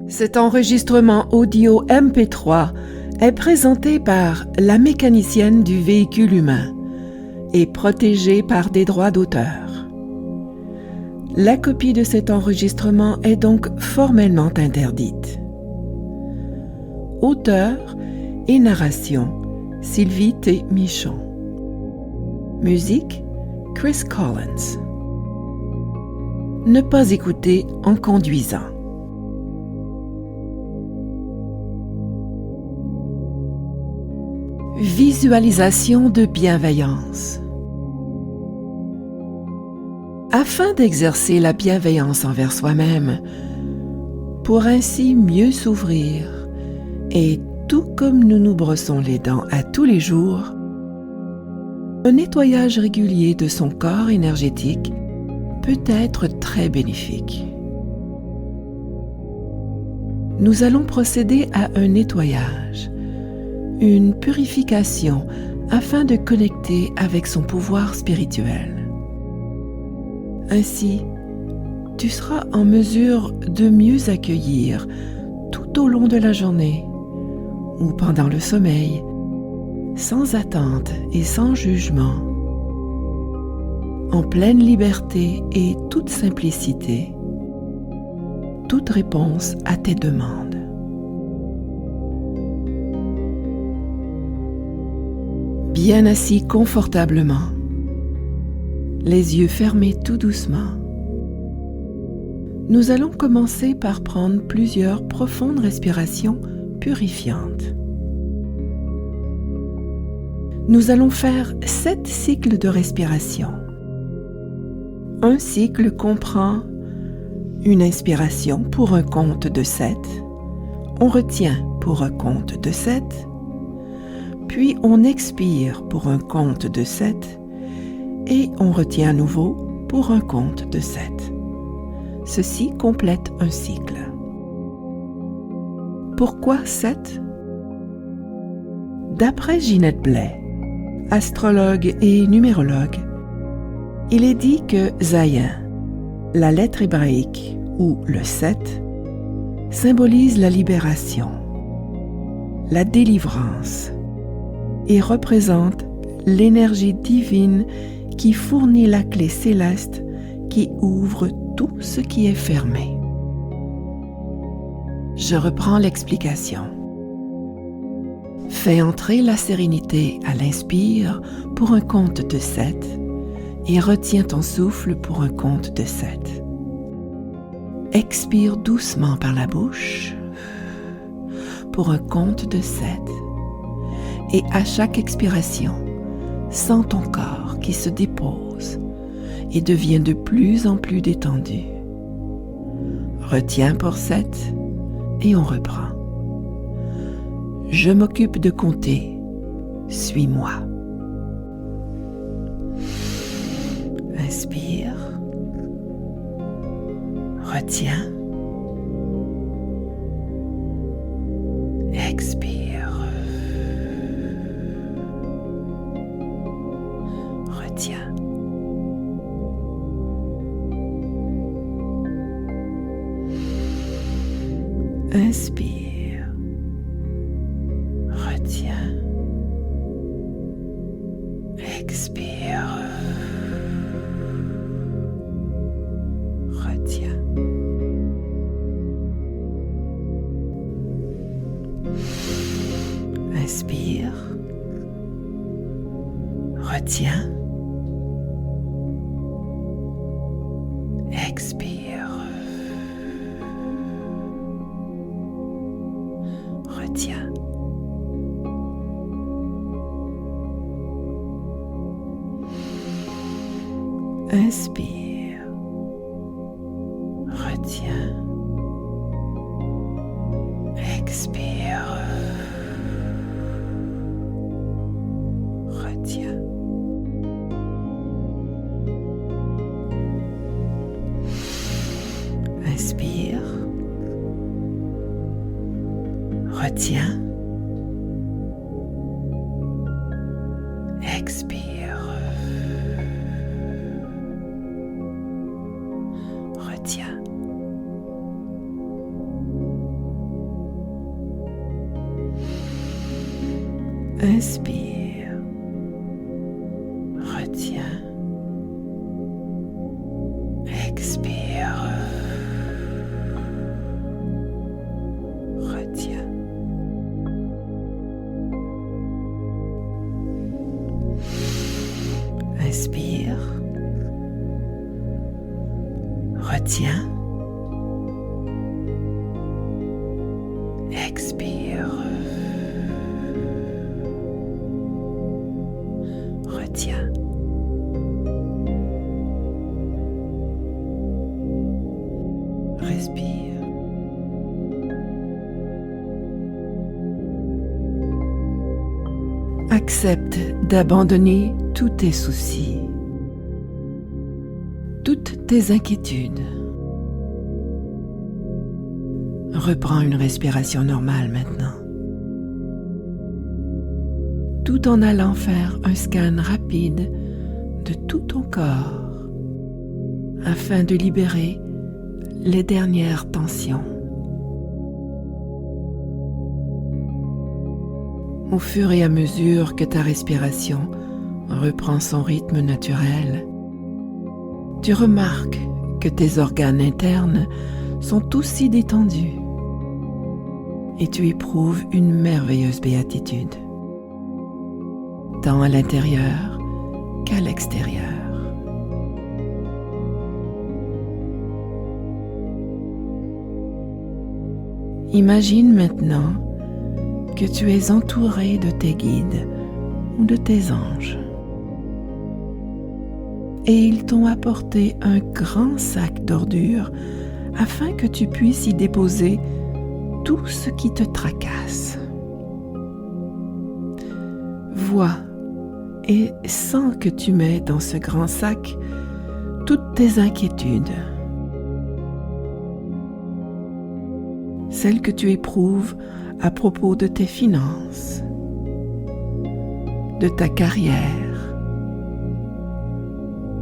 Cet enregistrement audio MP3 est présenté par la mécanicienne du véhicule humain et protégé par des droits d'auteur. La copie de cet enregistrement est donc formellement interdite. Auteur et narration, Sylvie T. Michon. Musique, Chris Collins. Ne pas écouter en conduisant. Visualisation de bienveillance. Afin d'exercer la bienveillance envers soi-même, pour ainsi mieux s'ouvrir, et tout comme nous nous brossons les dents à tous les jours, un nettoyage régulier de son corps énergétique peut être très bénéfique. Nous allons procéder à un nettoyage, une purification afin de connecter avec son pouvoir spirituel. Ainsi, tu seras en mesure de mieux accueillir tout au long de la journée ou pendant le sommeil, sans attente et sans jugement, en pleine liberté et toute simplicité, toute réponse à tes demandes. Bien assis confortablement, les yeux fermés tout doucement. Nous allons commencer par prendre plusieurs profondes respirations purifiantes. Nous allons faire 7 cycles de respiration. Un cycle comprend une inspiration pour un compte de 7, on retient pour un compte de 7, puis on expire pour un compte de 7 et on retient à nouveau pour un compte de 7. Ceci complète un cycle. Pourquoi 7? D'après Ginette Blais, astrologue et numérologue, il est dit que Zayin, la lettre hébraïque ou le 7, symbolise la libération, la délivrance, et représente l'énergie divine qui fournit la clé céleste qui ouvre tout ce qui est fermé. Je reprends l'explication. Fais entrer la sérénité à l'inspire pour un compte de 7 et retiens ton souffle pour un compte de 7. Expire doucement par la bouche pour un compte de 7. Et à chaque expiration, sens ton corps qui se dépose et devient de plus en plus détendu. Retiens pour 7 et on reprend. Je m'occupe de compter. Suis-moi. Inspire. Retiens. Expire. Retiens. Inspire. Retiens. Expire. Retiens. Inspire. Retiens. Expire. Retiens. Inspire. Retiens. Expire. Retiens. Inspire. Retiens. Expire. Retiens. Inspire. Retiens. Expire. Retiens. Inspire. Retiens. Expire. Retiens. Respire. Accepte d'abandonner tous tes soucis, toutes tes inquiétudes. Reprends une respiration normale maintenant, tout en allant faire un scan rapide de tout ton corps afin de libérer les dernières tensions. Au fur et à mesure que ta respiration reprend son rythme naturel, tu remarques que tes organes internes sont aussi détendus et tu éprouves une merveilleuse béatitude, tant à l'intérieur qu'à l'extérieur. Imagine maintenant que tu es entouré de tes guides ou de tes anges. Et ils t'ont apporté un grand sac d'ordures afin que tu puisses y déposer tout ce qui te tracasse. Vois et sens que tu mets dans ce grand sac toutes tes inquiétudes, celles que tu éprouves à propos de tes finances, de ta carrière,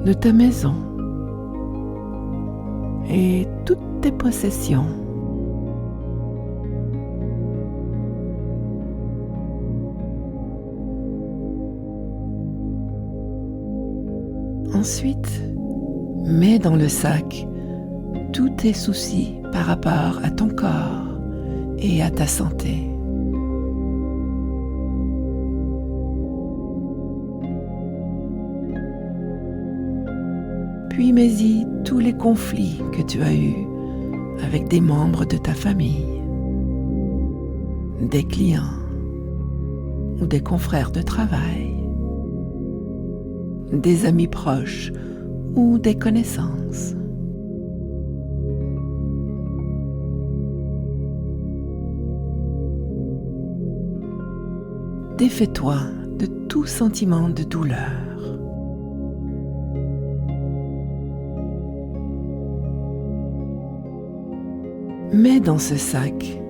de ta maison et toutes tes possessions. Ensuite, mets dans le sac tous tes soucis par rapport à ton corps et à ta santé. Puis mets-y tous les conflits que tu as eus avec des membres de ta famille, des clients ou des confrères de travail, des amis proches ou des connaissances. Défais-toi de tout sentiment de douleur. Mets dans ce sac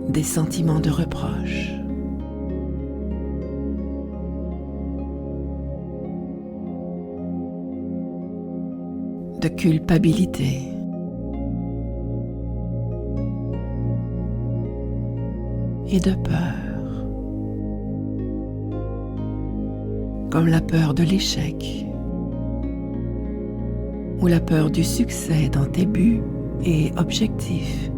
des sentiments de reproche, de culpabilité, et de peur, comme la peur de l'échec ou la peur du succès dans tes buts et objectifs.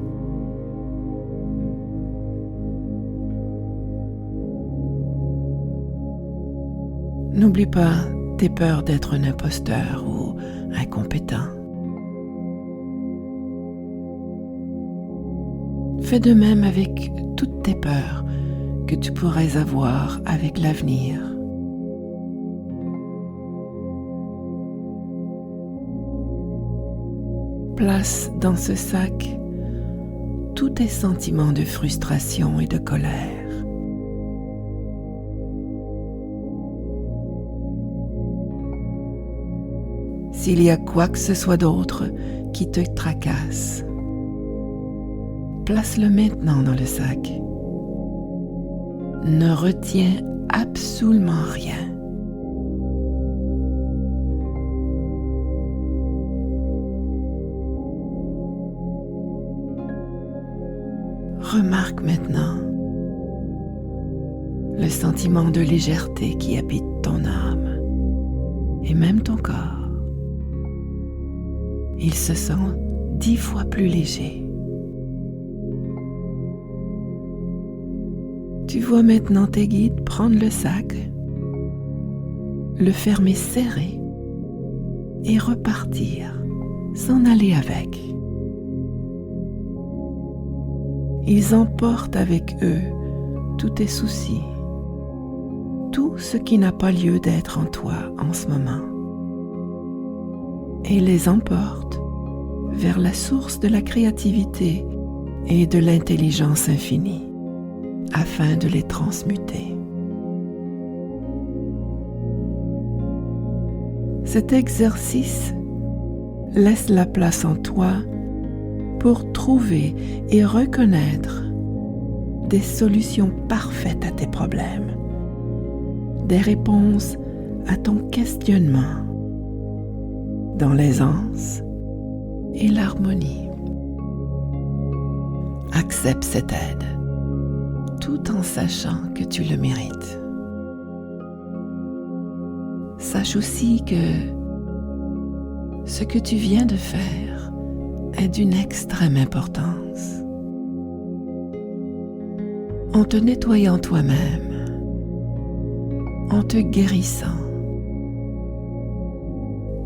N'oublie pas tes peurs d'être un imposteur ou incompétent. Fais de même avec toutes tes peurs que tu pourrais avoir avec l'avenir. Place dans ce sac tous tes sentiments de frustration et de colère. S'il y a quoi que ce soit d'autre qui te tracasse, place-le maintenant dans le sac. Ne retiens absolument rien. Remarque maintenant le sentiment de légèreté qui habite ton âme et même ton corps. Il se sent 10 fois plus léger. Tu vois maintenant tes guides prendre le sac, le fermer serré et repartir, s'en aller avec. Ils emportent avec eux tous tes soucis, tout ce qui n'a pas lieu d'être en toi en ce moment, et les emportent vers la source de la créativité et de l'intelligence infinie, afin de les transmuter. Cet exercice laisse la place en toi pour trouver et reconnaître des solutions parfaites à tes problèmes, des réponses à ton questionnement, dans l'aisance et l'harmonie. Accepte cette aide, tout en sachant que tu le mérites. Sache aussi que ce que tu viens de faire est d'une extrême importance. En te nettoyant toi-même, en te guérissant,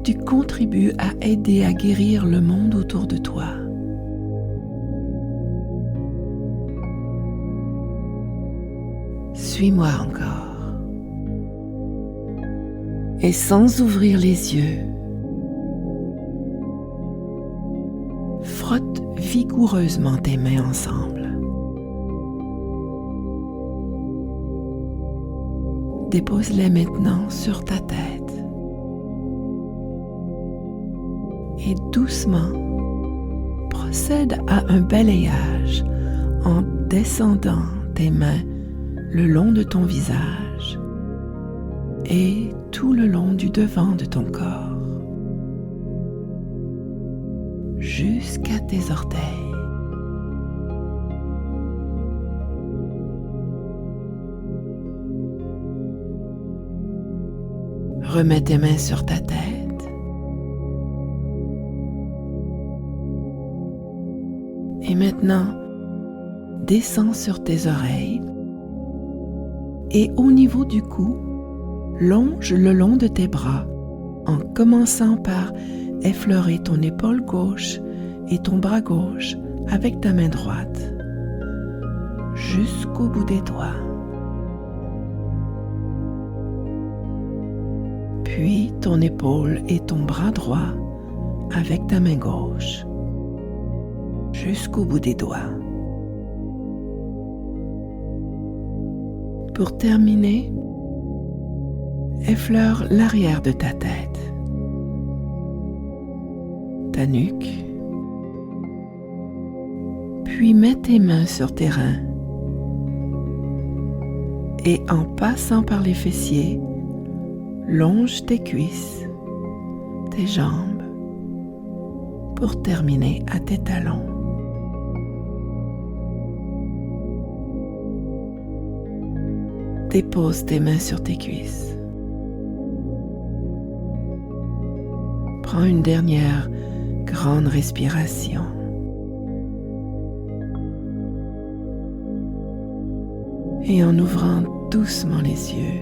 tu contribues à aider à guérir le monde autour de toi. Suis-moi encore. Et sans ouvrir les yeux, frotte vigoureusement tes mains ensemble. Dépose-les maintenant sur ta tête. Et doucement, procède à un balayage en descendant tes mains le long de ton visage et tout le long du devant de ton corps, jusqu'à tes orteils. Remets tes mains sur ta tête et maintenant descends sur tes oreilles et au niveau du cou, longe le long de tes bras en commençant par effleurer ton épaule gauche et ton bras gauche avec ta main droite jusqu'au bout des doigts. Puis ton épaule et ton bras droit avec ta main gauche jusqu'au bout des doigts. Pour terminer, effleure l'arrière de ta tête, ta nuque, puis mets tes mains sur tes reins et en passant par les fessiers, longe tes cuisses, tes jambes, pour terminer à tes talons. Dépose tes mains sur tes cuisses. Prends une dernière grande respiration. Et en ouvrant doucement les yeux,